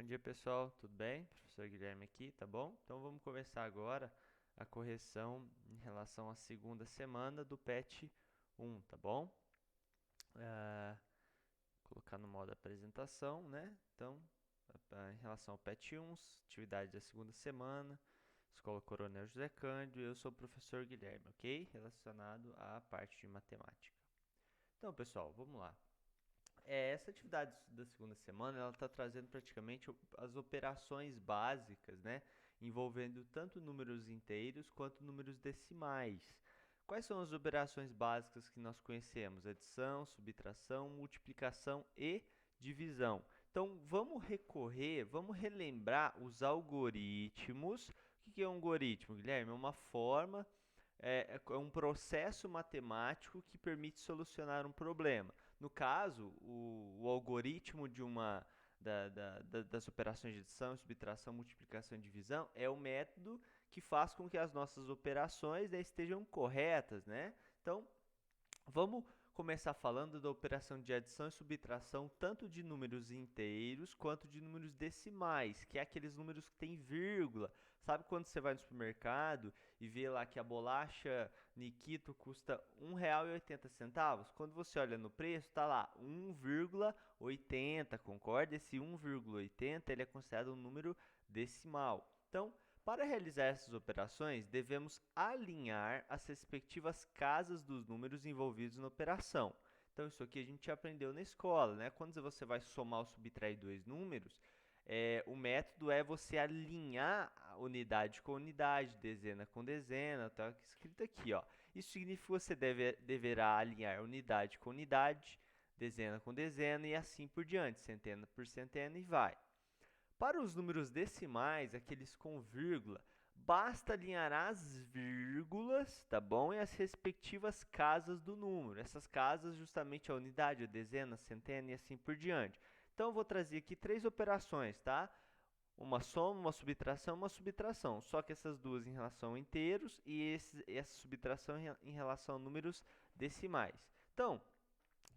Bom dia, pessoal, tudo bem? Professor Guilherme aqui, tá bom? Então vamos começar agora a correção em relação à segunda semana do PET 1, tá bom? Colocar no modo apresentação, né? Então, em relação ao PET 1, atividade da segunda semana, Escola Coronel José Cândido, eu sou o professor Guilherme, ok? Relacionado à parte de matemática. Então, pessoal, vamos lá. Essa atividade da segunda semana, ela está trazendo praticamente as operações básicas, né? Envolvendo tanto números inteiros quanto números decimais. Quais são as operações básicas que nós conhecemos? Adição, subtração, multiplicação e divisão. Então, vamos relembrar os algoritmos. O que é um algoritmo, Guilherme? É uma forma é um processo matemático que permite solucionar um problema. No caso, o algoritmo das operações de adição, subtração, multiplicação e divisão é o método que faz com que as nossas operações, né, estejam corretas, né? Então, vamos começar falando da operação de adição e subtração tanto de números inteiros quanto de números decimais, que é aqueles números que tem vírgula. Sabe quando você vai no supermercado e vê lá que a bolacha Nikito custa R$ 1,80? Quando você olha no preço, está lá 1,80, concorda? Esse 1,80 ele é considerado um número decimal. Então, para realizar essas operações, devemos alinhar as respectivas casas dos números envolvidos na operação. Então, isso aqui a gente aprendeu na escola, né? Quando você vai somar ou subtrair dois números, o método é você alinhar a unidade com unidade, dezena com dezena, está escrito aqui, ó. Isso significa que você deverá alinhar unidade com unidade, dezena com dezena e assim por diante, centena por centena e vai. Para os números decimais, aqueles com vírgula, basta alinhar as vírgulas, tá bom? E as respectivas casas do número. Essas casas justamente a unidade, a dezena, a centena e assim por diante. Então, eu vou trazer aqui três operações, tá? Uma soma, uma subtração. Só que essas duas em relação a inteiros e essa subtração em relação a números decimais. Então,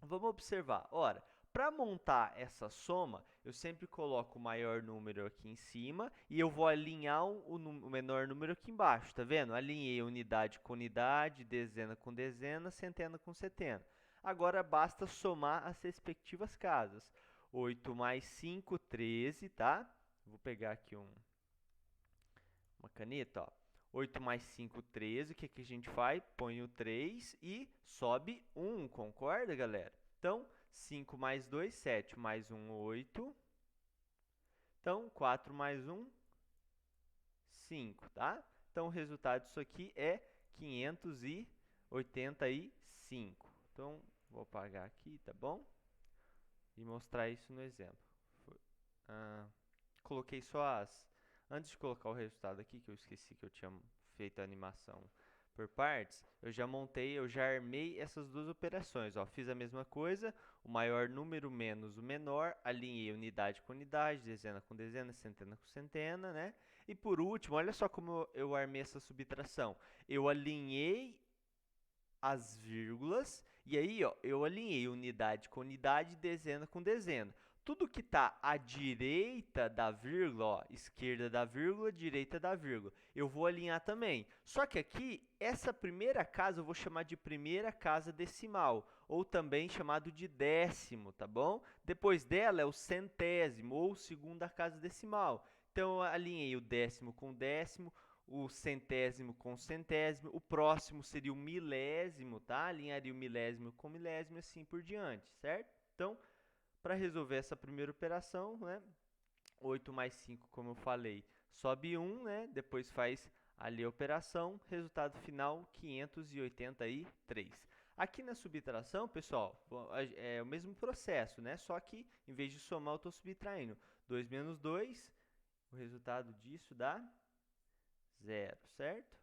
vamos observar. Ora, para montar essa soma, eu sempre coloco o maior número aqui em cima e eu vou alinhar o menor número aqui embaixo, tá vendo? Alinhei unidade com unidade, dezena com dezena, centena com centena. Agora basta somar as respectivas casas. 8 mais 5, 13, tá? Vou pegar aqui uma caneta, ó. 8 mais 5, 13. O que, que a gente faz? Põe o 3 e sobe 1, concorda, galera? Então, 5 mais 2, 7 mais 1, 8. Então, 4 mais 1, 5, tá? Então, o resultado disso aqui é 585. Então, vou apagar aqui, tá bom? E mostrar isso no exemplo. Coloquei só as... Antes de colocar o resultado aqui, que eu esqueci que eu tinha feito a animação por partes, eu já armei essas duas operações. Ó. Fiz a mesma coisa, o maior número menos o menor, alinhei unidade com unidade, dezena com dezena, centena com centena, né? E por último, olha só como eu armei essa subtração. Eu alinhei as vírgulas e aí, ó, eu alinhei unidade com unidade, dezena com dezena. Tudo que está à direita da vírgula, ó, esquerda da vírgula, direita da vírgula, eu vou alinhar também. Só que aqui, essa primeira casa eu vou chamar de primeira casa decimal, ou também chamado de décimo, tá bom? Depois dela é o centésimo, ou segunda casa decimal. Então, eu alinhei o décimo com o décimo, o centésimo com o centésimo, o próximo seria o milésimo, tá? Alinharia o milésimo com o milésimo e assim por diante, certo? Então, para resolver essa primeira operação, né? 8 mais 5, como eu falei, sobe 1, né? Depois faz ali a operação, resultado final 583. Aqui na subtração, pessoal, é o mesmo processo, né? Só que em vez de somar, eu estou subtraindo. 2 menos 2, o resultado disso dá 0, certo?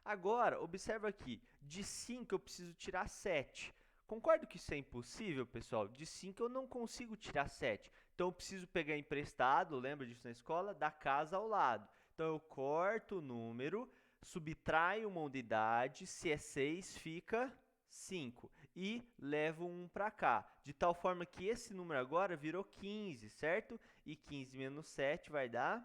Agora, observa aqui, de 5 eu preciso tirar 7. Concordo que isso é impossível, pessoal? De 5 eu não consigo tirar 7. Então, eu preciso pegar emprestado, lembra disso na escola? Da casa ao lado. Então, eu corto o número, subtraio uma unidade, se é 6, fica 5. e levo 1 para cá, de tal forma que esse número agora virou 15, certo? E 15 menos 7 vai dar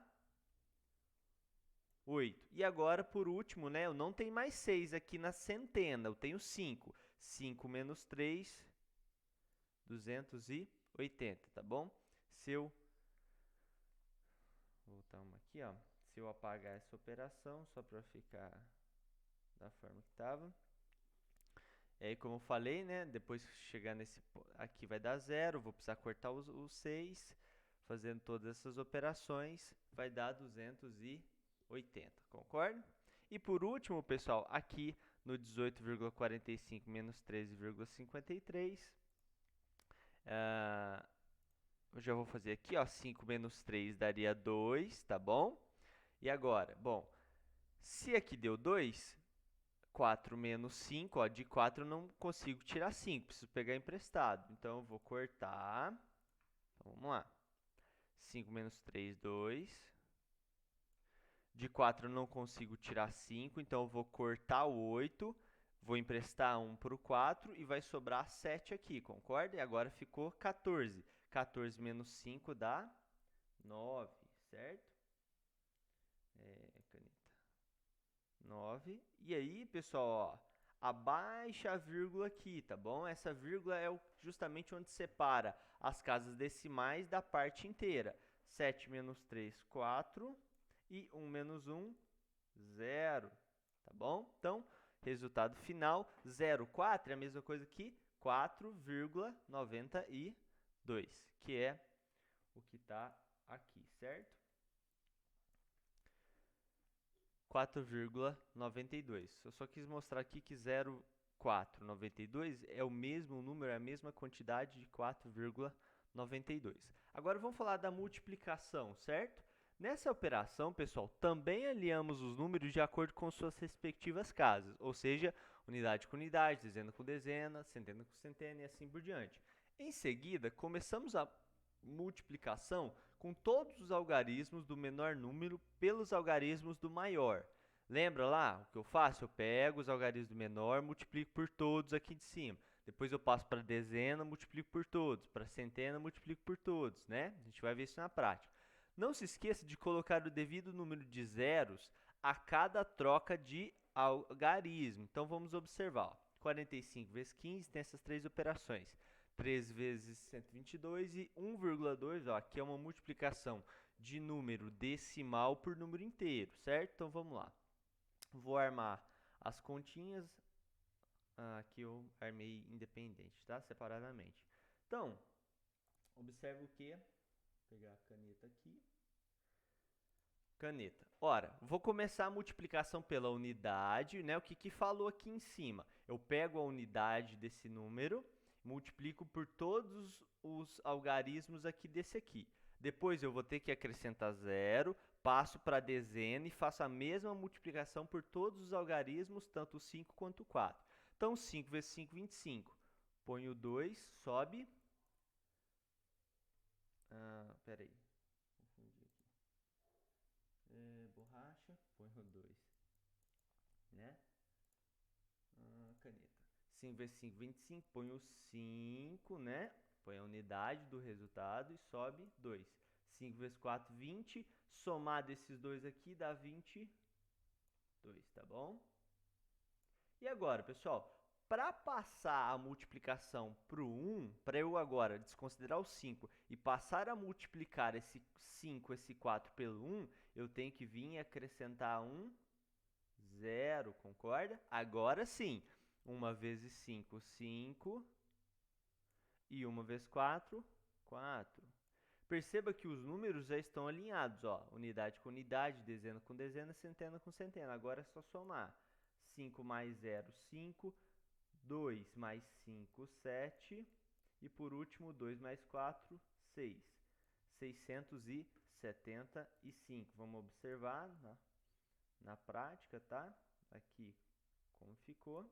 8. E agora, por último, né, eu não tenho mais 6 aqui na centena, eu tenho 5. 5 menos 3, 280, tá bom? Se eu voltar uma aqui, ó. Se eu apagar essa operação, só para ficar da forma que estava. E aí, como eu falei, né, depois que chegar nesse aqui vai dar 0, vou precisar cortar os 6, fazendo todas essas operações, vai dar 280, concorda? E por último, pessoal, aqui no 18,45 menos 13,53, eu já vou fazer aqui, ó, 5 menos 3 daria 2, tá bom? E agora, bom, se aqui deu 2, 4 menos 5, ó, de 4 eu não consigo tirar 5, preciso pegar emprestado. Então, eu vou cortar. Então, vamos lá. 5 menos 3, 2. De 4 eu não consigo tirar 5, então eu vou cortar o 8. Vou emprestar 1 para o 4 e vai sobrar 7 aqui, concorda? E agora ficou 14. 14 menos 5 dá 9, certo? Caneta. 9. E aí, pessoal, ó, abaixa a vírgula aqui, tá bom? Essa vírgula é justamente onde separa as casas decimais da parte inteira. 7 menos 3, 4. E 1 menos 1, 0. Tá bom? Então, resultado final, 0,4 é a mesma coisa que 4,92, que é o que está aqui, certo? 4,92. Eu só quis mostrar aqui que 0,492 é o mesmo número, é a mesma quantidade de 4,92. Agora vamos falar da multiplicação, certo? Nessa operação, pessoal, também aliamos os números de acordo com suas respectivas casas, ou seja, unidade com unidade, dezena com dezena, centena com centena e assim por diante. Em seguida, começamos a multiplicação com todos os algarismos do menor número pelos algarismos do maior. Lembra lá o que eu faço? Eu pego os algarismos do menor, multiplico por todos aqui de cima. Depois eu passo para dezena, multiplico por todos. Para centena, multiplico por todos, né? A gente vai ver isso na prática. Não se esqueça de colocar o devido número de zeros a cada troca de algarismo. Então, vamos observar. Ó. 45 vezes 15 tem essas três operações. 13 vezes 122 e 1,2, ó, aqui é uma multiplicação de número decimal por número inteiro, certo? Então, vamos lá. Vou armar as continhas. Aqui eu armei independente, tá? Separadamente. Então, observe o que? Vou pegar a caneta aqui. Caneta. Ora, vou começar a multiplicação pela unidade, né? O que falou aqui em cima? Eu pego a unidade desse número, multiplico por todos os algarismos aqui desse aqui. Depois eu vou ter que acrescentar 0, passo para a dezena e faço a mesma multiplicação por todos os algarismos, tanto o 5 quanto o 4. Então, 5 vezes 5, 25. Ponho 2, sobe. Peraí. Confundi aqui. Borracha, ponho 2. Né? Caneta. 5 vezes 5, 25. Ponho 5, né? Põe a unidade do resultado e sobe 2. 5 vezes 4, 20. Somado esses dois aqui dá 22, tá bom? E agora, pessoal, para passar a multiplicação para o 1, para eu agora desconsiderar o 5 e passar a multiplicar esse 5, esse 4 pelo 1, eu tenho que vir e acrescentar 0, concorda? Agora sim, 1 vezes 5, 5, e 1 vezes 4, 4. Perceba que os números já estão alinhados, ó, unidade com unidade, dezena com dezena, centena com centena. Agora é só somar. 5 mais 0, 5. 2 mais 5, 7. E por último, 2 mais 4, 6. 675. Vamos observar na prática, tá? Aqui como ficou.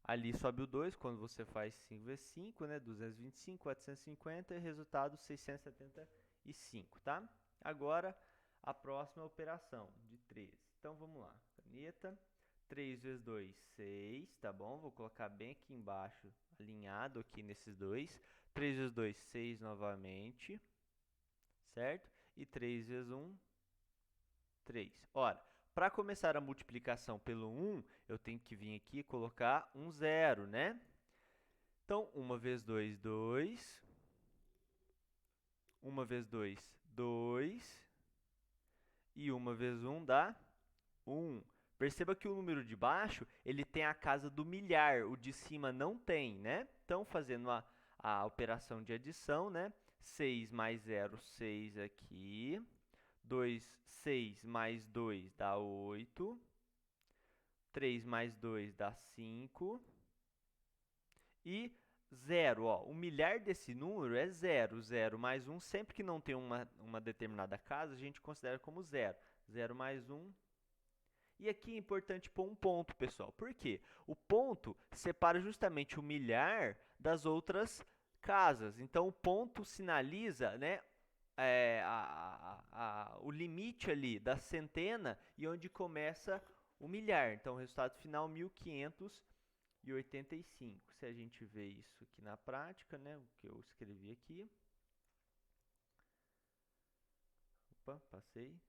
Ali sobe o 2, quando você faz 5 vezes 5, né? 225, 450 e resultado 675, tá? Agora, a próxima operação de 13. Então, vamos lá. Caneta. 3 vezes 2, 6, tá bom? Vou colocar bem aqui embaixo, alinhado aqui nesses dois. 3 vezes 2, 6 novamente, certo? E 3 vezes 1, 3. Ora, para começar a multiplicação pelo 1, eu tenho que vir aqui e colocar um 0, né? Então, 1 vezes 2, 2. 1 vezes 2, 2. E 1 vezes 1 dá 1. Perceba que o número de baixo, ele tem a casa do milhar, o de cima não tem, né? Então, fazendo a operação de adição, né? 6 mais 0, 6 aqui. 6 mais 2 dá 8. 3 mais 2 dá 5. E 0, ó, o milhar desse número é 0. 0 mais 1, sempre que não tem uma determinada casa, a gente considera como 0. 0 mais 1. E aqui é importante pôr um ponto, pessoal. Por quê? O ponto separa justamente o milhar das outras casas. Então, o ponto sinaliza, né, o limite ali da centena e onde começa o milhar. Então, o resultado final, 1585. Se a gente vê isso aqui na prática, né, o que eu escrevi aqui. Opa, passei.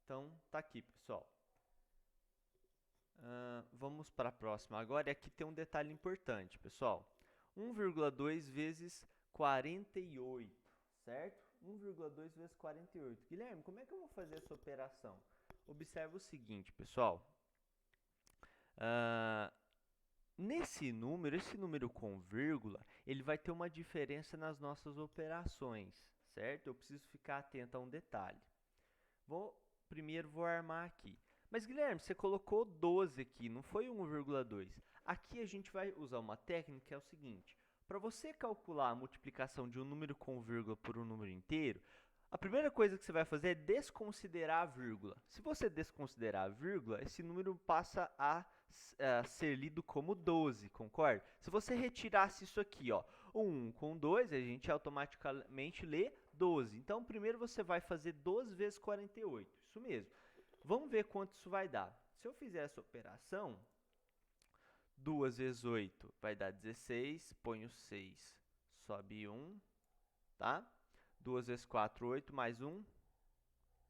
Então, tá aqui, pessoal. Vamos para a próxima agora. E aqui tem um detalhe importante, pessoal. 1,2 vezes 48, certo? 1,2 vezes 48. Guilherme, como é que eu vou fazer essa operação? Observe o seguinte, pessoal. Esse número com vírgula, ele vai ter uma diferença nas nossas operações, certo? Eu preciso ficar atento a um detalhe. Primeiro vou armar aqui. Mas, Guilherme, você colocou 12 aqui, não foi 1,2. Aqui a gente vai usar uma técnica que é o seguinte. Para você calcular a multiplicação de um número com vírgula por um número inteiro, a primeira coisa que você vai fazer é desconsiderar a vírgula. Se você desconsiderar a vírgula, esse número passa a ser lido como 12, concorda? Se você retirasse isso aqui, ó, 1 com 2, a gente automaticamente lê 12. Então, primeiro você vai fazer 12 vezes 48, isso mesmo. Vamos ver quanto isso vai dar. Se eu fizer essa operação, 2 vezes 8 vai dar 16, ponho 6, sobe 1, tá? 2 vezes 4, 8, mais 1,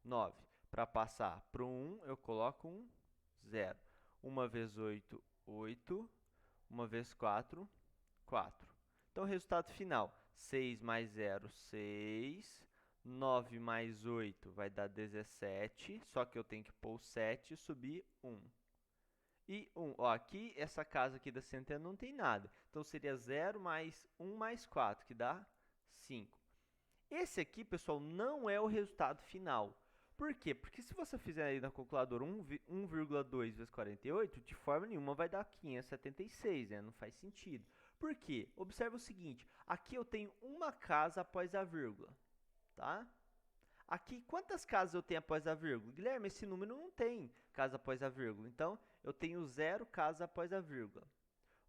9. Para passar para o 1, eu coloco um 0. 1 vezes 8, 8. 1 vezes 4, 4. Então, o resultado final, 6 mais 0, 6. 9 mais 8 vai dar 17, só que eu tenho que pôr 7 e subir 1. E 1, ó, aqui, essa casa aqui da centena não tem nada. Então, seria 0 mais 1 mais 4, que dá 5. Esse aqui, pessoal, não é o resultado final. Por quê? Porque se você fizer aí na calculadora 1,2 vezes 48, de forma nenhuma vai dar 576, né? Não faz sentido. Por quê? Observe o seguinte, aqui eu tenho uma casa após a vírgula, tá? Aqui, quantas casas eu tenho após a vírgula? Guilherme, esse número não tem casa após a vírgula, então eu tenho 0 casas após a vírgula.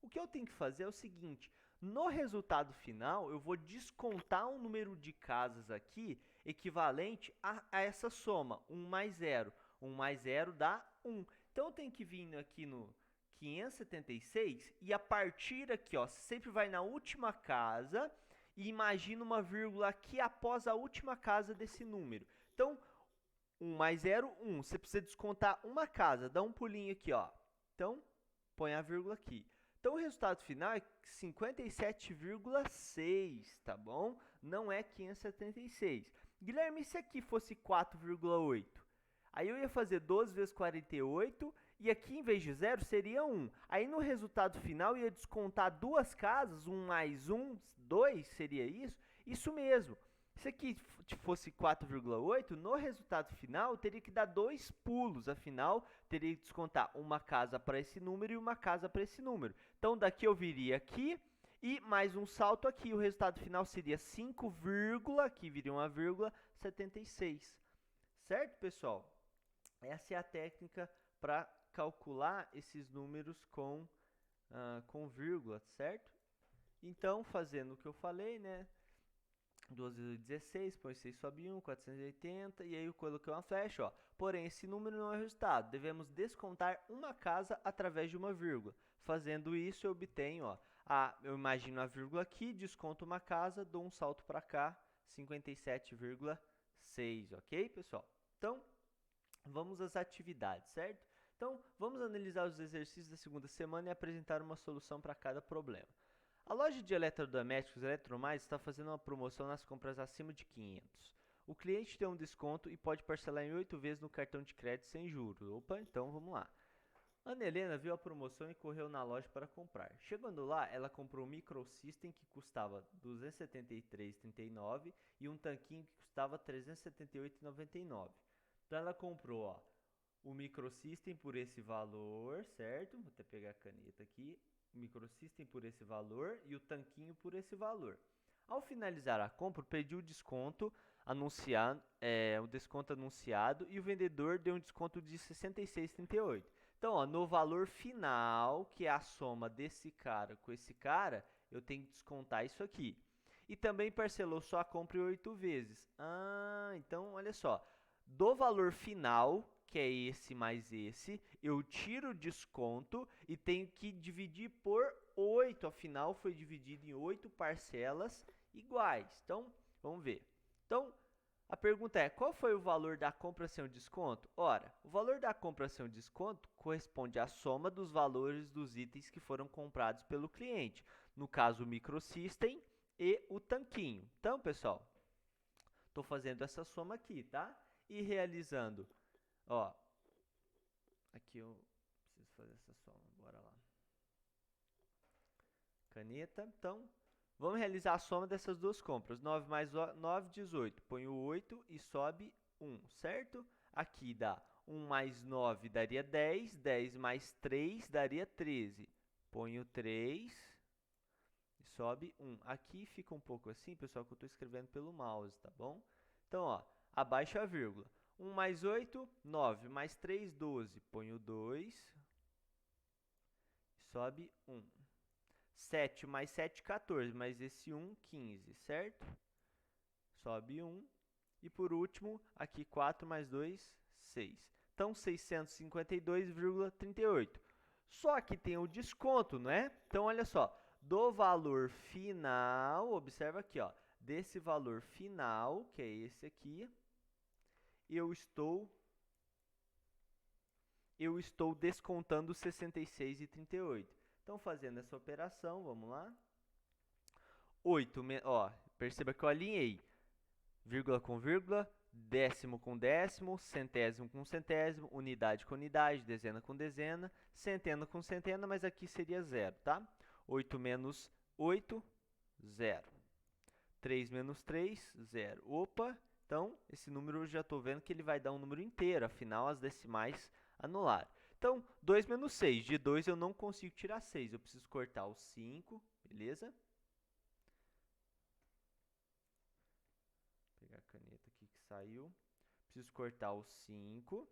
O que eu tenho que fazer é o seguinte, no resultado final, eu vou descontar um número de casas aqui equivalente a essa soma, 1 mais 0. 1 mais 0 dá 1. Então, eu tenho que vir aqui no 576 e a partir aqui, ó, sempre vai na última casa e imagina uma vírgula aqui após a última casa desse número. Então, 1 mais 0, 1. Você precisa descontar uma casa, dá um pulinho aqui, ó. Então, põe a vírgula aqui. Então, o resultado final é 57,6, tá bom? Não é 576. Guilherme, e se aqui fosse 4,8? Aí eu ia fazer 12 vezes 48 e aqui, em vez de 0, seria 1. Aí, no resultado final, ia descontar duas casas, 1 mais 1, 2, seria isso? Isso mesmo. Se aqui fosse 4,8, no resultado final, teria que dar 2 pulos. Afinal, teria que descontar uma casa para esse número e uma casa para esse número. Então, daqui eu viria aqui e mais um salto aqui. O resultado final seria 5, aqui viria uma vírgula, 76. Certo, pessoal? Essa é a técnica para calcular esses números com vírgula, certo? Então, fazendo o que eu falei, né? 12 vezes 16, põe 6 sobe 1, 480, e aí eu coloquei uma flecha, ó. Porém, esse número não é o resultado. Devemos descontar uma casa através de uma vírgula. Fazendo isso, eu obtenho, ó, eu imagino a vírgula aqui, desconto uma casa, dou um salto para cá, 57,6, ok, pessoal? Então, vamos às atividades, certo? Então, vamos analisar os exercícios da segunda semana e apresentar uma solução para cada problema. A loja de eletrodomésticos Eletromais está fazendo uma promoção nas compras acima de 500. O cliente tem um desconto e pode parcelar em 8 vezes no cartão de crédito sem juros. Opa, então vamos lá. Ana Helena viu a promoção e correu na loja para comprar. Chegando lá, ela comprou um microsystem que custava R$ 273,39 e um tanquinho que custava R$ 378,99. Então ela comprou, ó, o microsystem por esse valor, certo? Vou até pegar a caneta aqui. O microsystem por esse valor e o tanquinho por esse valor. Ao finalizar a compra, pediu o desconto anunciado, e o vendedor deu um desconto de R$ 66,38. Então, ó, no valor final, que é a soma desse cara com esse cara, eu tenho que descontar isso aqui. E também parcelou só a compra em 8 vezes. Então, olha só. Do valor final, que é esse mais esse, eu tiro o desconto e tenho que dividir por 8. Afinal, foi dividido em 8 parcelas iguais. Então, vamos ver. Então, a pergunta é, qual foi o valor da compra sem o desconto? Ora, o valor da compra sem o desconto corresponde à soma dos valores dos itens que foram comprados pelo cliente. No caso, o microsystem e o tanquinho. Então, pessoal, estou fazendo essa soma aqui, tá? E realizando, ó, aqui eu preciso fazer essa soma, bora lá. Caneta, então, vamos realizar a soma dessas duas compras. 9 mais 9, 18. Põe o 8 e sobe 1, certo? Aqui dá 1 mais 9 daria 10, 10 mais 3 daria 13. Põe o 3 e sobe 1. Aqui fica um pouco assim, pessoal, que eu estou escrevendo pelo mouse, tá bom? Então, ó, abaixo a vírgula. 1 mais 8, 9. Mais 3, 12. Põe o 2 e sobe 1. 7 mais 7, 14. Mais esse 1, 15, certo? Sobe 1. E por último, aqui 4 mais 2, 6. Então, 652,38. Só que tem o desconto, não é? Então, olha só. Do valor final, observa aqui, ó. Desse valor final, que é esse aqui, eu estou descontando 66,38. Então, fazendo essa operação, vamos lá. 8, ó, perceba que eu alinhei vírgula com vírgula, décimo com décimo, centésimo com centésimo, unidade com unidade, dezena com dezena, centena com centena, mas aqui seria zero, tá? 8 menos 8, 0. 3 menos 3, 0. Opa, então esse número eu já estou vendo que ele vai dar um número inteiro, afinal as decimais anularam. Então, 2 menos 6, de 2 eu não consigo tirar 6, eu preciso cortar o 5, beleza? Vou pegar a caneta aqui que saiu. Preciso cortar o 5.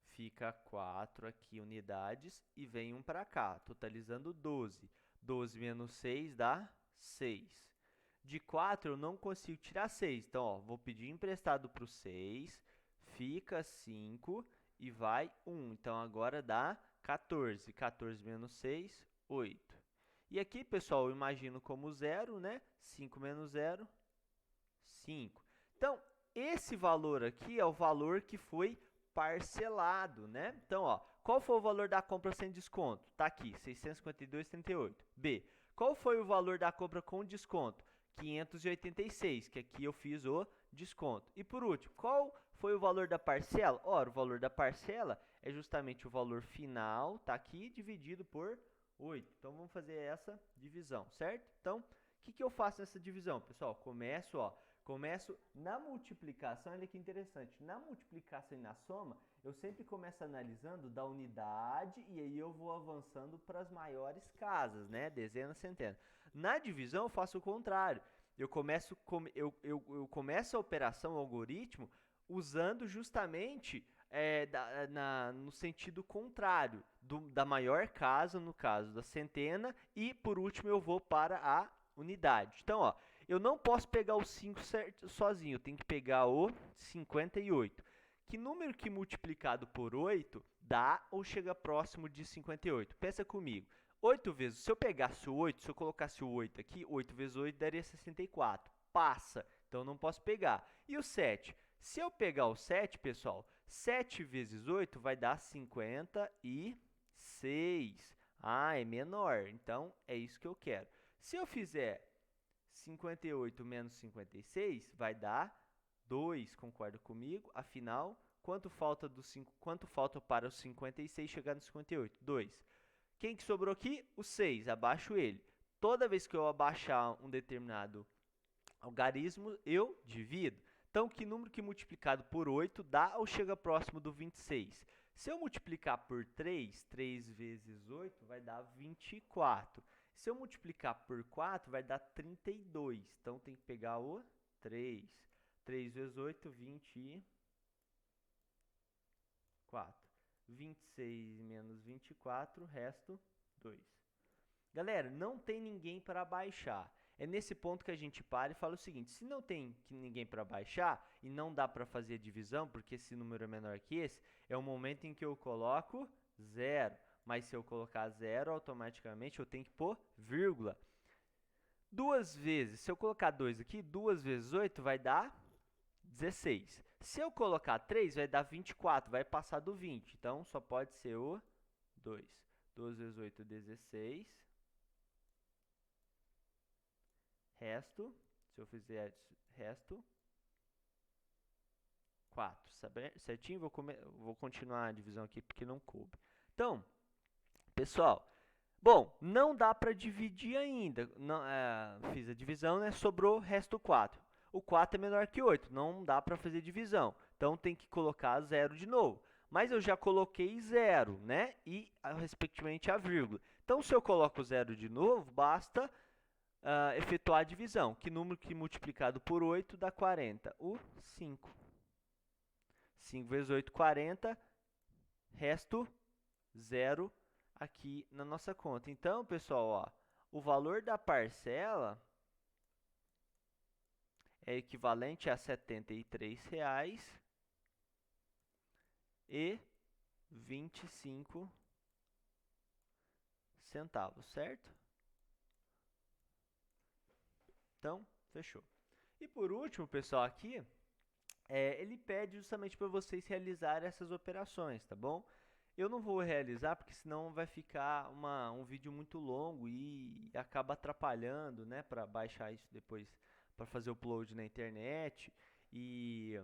Fica 4 aqui unidades e vem 1 para cá, totalizando 12. 12 menos 6 dá 6. De 4 eu não consigo tirar 6, então ó, vou pedir emprestado para o 6, fica 5 e vai 1. Então agora dá 14. 14 menos 6, 8. E aqui, pessoal, eu imagino como 0, né? 5 menos 0, 5. Então, esse valor aqui é o valor que foi parcelado, né? Então, ó, qual foi o valor da compra sem desconto? Tá aqui, 652,38. B, qual foi o valor da compra com desconto? 586, que aqui eu fiz o desconto. E por último, qual foi o valor da parcela? Ora, o valor da parcela é justamente o valor final, tá aqui, dividido por 8. Então, vamos fazer essa divisão, certo? Então, o que eu faço nessa divisão, pessoal? Começo na multiplicação, olha que interessante, na multiplicação e na soma, eu sempre começo analisando da unidade e aí eu vou avançando para as maiores casas, né? Dezenas, centenas. Na divisão eu faço o contrário, eu começo a operação, o algoritmo, usando justamente no sentido contrário, da maior casa, no caso da centena, e por último eu vou para a unidade. Então, ó, eu não posso pegar o 5 sozinho, eu tenho que pegar o 58. Que número que multiplicado por 8 dá ou chega próximo de 58? Pensa comigo. 8 vezes, se eu pegasse o 8, se eu colocasse o 8 aqui, 8 vezes 8 daria 64. Passa, então não posso pegar. E o 7? Se eu pegar o 7, pessoal, 7 vezes 8 vai dar 56. Ah, é menor, então é isso que eu quero. Se eu fizer 58 menos 56, vai dar 2, concorda comigo? Afinal, quanto falta para o 56 chegar no 58? 2. Quem que sobrou aqui? O 6, abaixo ele. Toda vez que eu abaixar um determinado algarismo, eu divido. Então, que número que multiplicado por 8 dá ou chega próximo do 26? Se eu multiplicar por 3, 3 vezes 8 vai dar 24. Se eu multiplicar por 4, vai dar 32. Então, tem que pegar o 3. 3 vezes 8, 24. 26 menos 24, resto 2. Galera, não tem ninguém para baixar. É nesse ponto que a gente para e fala o seguinte: se não tem ninguém para baixar e não dá para fazer a divisão, porque esse número é menor que esse, é o momento em que eu coloco 0. Mas se eu colocar 0, automaticamente eu tenho que pôr vírgula. Duas vezes, se eu colocar 2 aqui, 2 vezes 8 vai dar 16. Se eu colocar 3, vai dar 24, vai passar do 20. Então, só pode ser o 2. 2 vezes 8, 16. Resto, se eu fizer resto, 4. Certinho? Vou continuar a divisão aqui porque não coube. Então, pessoal, bom, não dá para dividir ainda. Não, fiz a divisão, né? Sobrou resto 4. O 4 é menor que 8, não dá para fazer divisão. Então, tem que colocar 0 de novo. Mas eu já coloquei 0, né? E, respectivamente, a vírgula. Então, se eu coloco 0 de novo, basta efetuar a divisão. Que número que multiplicado por 8 dá 40? O 5. 5 vezes 8, 40. Resto 0 aqui na nossa conta. Então, pessoal, ó, o valor da parcela é equivalente a R$ 73,25, certo? Então, fechou. E por último, pessoal, aqui, ele pede justamente para vocês realizarem essas operações, tá bom? Eu não vou realizar porque senão vai ficar um vídeo muito longo e acaba atrapalhando, né, para baixar isso depois, para fazer o upload na internet e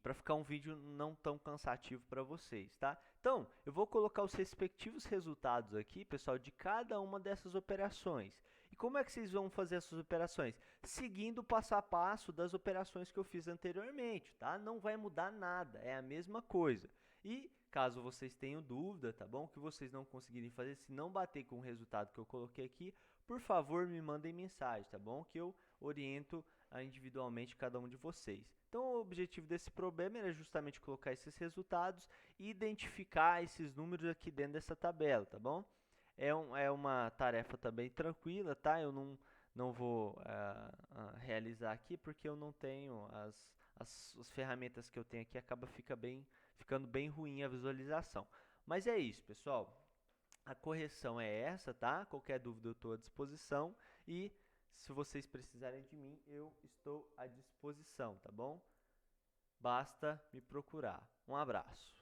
para ficar um vídeo não tão cansativo para vocês, tá? Então, eu vou colocar os respectivos resultados aqui, pessoal, de cada uma dessas operações. E como é que vocês vão fazer essas operações? Seguindo o passo a passo das operações que eu fiz anteriormente, tá? Não vai mudar nada, é a mesma coisa. E caso vocês tenham dúvida, tá bom? Que vocês não conseguirem fazer, se não bater com o resultado que eu coloquei aqui, por favor, me mandem mensagem, tá bom? Que eu oriento individualmente cada um de vocês. Então, o objetivo desse problema era justamente colocar esses resultados e identificar esses números aqui dentro dessa tabela, tá bom? É uma tarefa também tranquila, tá? Eu não vou realizar aqui porque eu não tenho as ferramentas que eu tenho aqui, acaba ficando bem ruim a visualização. Mas é isso, pessoal. A correção é essa, tá? Qualquer dúvida eu estou à disposição e se vocês precisarem de mim, eu estou à disposição, tá bom? Basta me procurar. Um abraço.